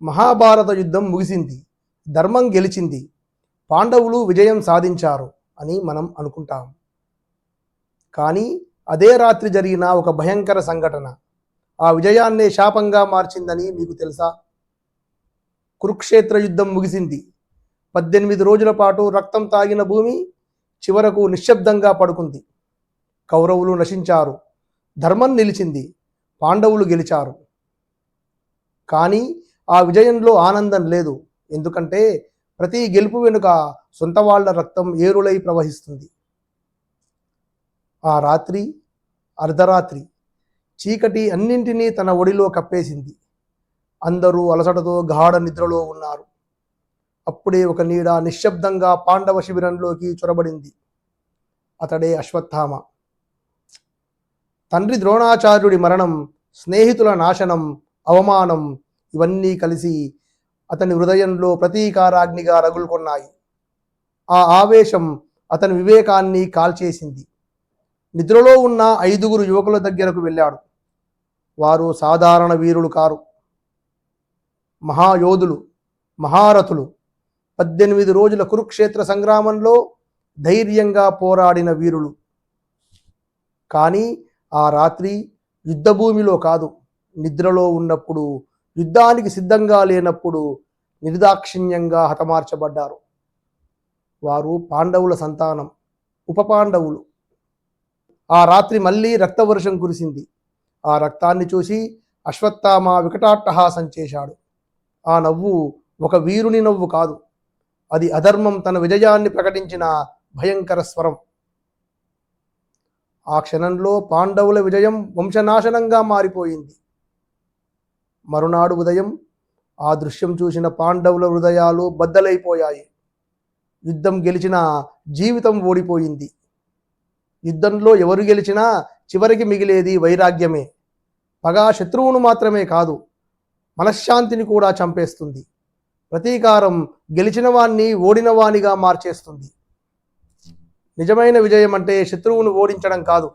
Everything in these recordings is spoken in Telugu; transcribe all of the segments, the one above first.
మహాభారత యుద్ధం ముగిసింది, ధర్మం గెలిచింది, పాండవులు విజయం సాధించారు అని మనం అనుకుంటాం. కానీ అదే రాత్రి జరిగిన ఒక భయంకర సంఘటన ఆ విజయాన్నే శాపంగా మార్చిందని మీకు తెలుసా? కురుక్షేత్ర యుద్ధం ముగిసింది. 18 రోజుల పాటు రక్తం తాగిన భూమి చివరకు నిశ్శబ్దంగా పడుకుంది. కౌరవులు నశించారు, ధర్మం నిలిచింది, పాండవులు గెలిచారు. కానీ ఆ విజయంలో ఆనందం లేదు. ఎందుకంటే ప్రతి గెలుపు వెనుక సొంత వాళ్ళ రక్తం ఏరులై ప్రవహిస్తుంది. ఆ రాత్రి అర్ధరాత్రి చీకటి అన్నింటినీ తన ఒడిలో కప్పేసింది. అందరూ అలసటతో గాఢ నిద్రలో ఉన్నారు. అప్పుడే ఒక నీడ నిశ్శబ్దంగా పాండవ శిబిరంలోకి చొరబడింది. అతడే అశ్వత్థామ. తండ్రి ద్రోణాచార్యుడి మరణం, స్నేహితుల నాశనం, అవమానం ఇవన్నీ కలిసి అతని హృదయంలో ప్రతీకారాగ్నిగా రగులుకొన్నాయి. ఆ ఆవేశం అతని వివేకాన్ని కాల్చేసింది. నిద్రలో ఉన్న 5 యువకుల దగ్గరకు వెళ్ళాడు. వారు సాధారణ వీరులు కారు, మహాయోధులు, మహారథులు. 18 రోజుల కురుక్షేత్ర సంగ్రామంలో ధైర్యంగా పోరాడిన వీరులు. కానీ ఆ రాత్రి యుద్ధభూమిలో కాదు, నిద్రలో ఉన్నప్పుడు, యుద్ధానికి సిద్ధంగా లేనప్పుడు నిర్దాక్షిణ్యంగా హతమార్చబడ్డారు. వారు పాండవుల సంతానం, ఉప పాండవులు. ఆ రాత్రి మళ్ళీ రక్తవర్షం కురిసింది. ఆ రక్తాన్ని చూసి అశ్వత్థామ వికటాట్టహాసం చేశాడు. ఆ నవ్వు ఒక వీరుని నవ్వు కాదు, అది అధర్మం తన విజయాన్ని ప్రకటించిన భయంకర స్వరం. ఆ క్షణంలో పాండవుల విజయం వంశనాశనంగా మారిపోయింది. మరునాడు ఉదయం ఆ దృశ్యం చూసిన పాండవుల హృదయాలు బద్దలైపోయాయి. యుద్ధం గెలిచిన జీవితం ఓడిపోయింది. యుద్ధంలో ఎవరు గెలిచినా చివరికి మిగిలేది వైరాగ్యమే. పగ శత్రువును మాత్రమే కాదు, మనశ్శాంతిని కూడా చంపేస్తుంది. ప్రతీకారం గెలిచిన వాణ్ణి ఓడిన వానిగా మార్చేస్తుంది. నిజమైన విజయం అంటే శత్రువును ఓడించడం కాదు,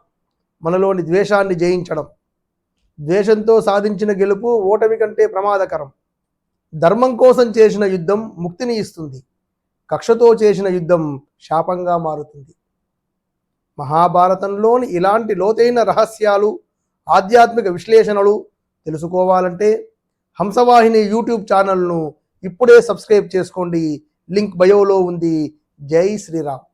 మనలోని ద్వేషాన్ని జయించడం. ద్వేషంతో సాధించిన గెలుపు ఓటమి కంటే ప్రమాదకరం. ధర్మం కోసం చేసిన యుద్ధం ముక్తిని ఇస్తుంది, కక్షతో చేసిన యుద్ధం శాపంగా మారుతుంది. మహాభారతంలోని ఇలాంటి లోతైన రహస్యాలు, ఆధ్యాత్మిక విశ్లేషణలు తెలుసుకోవాలంటే హంసవాహిని యూట్యూబ్ ఛానల్ను ఇప్పుడే సబ్స్క్రైబ్ చేసుకోండి. లింక్ బయోలో ఉంది. జై శ్రీరామ్.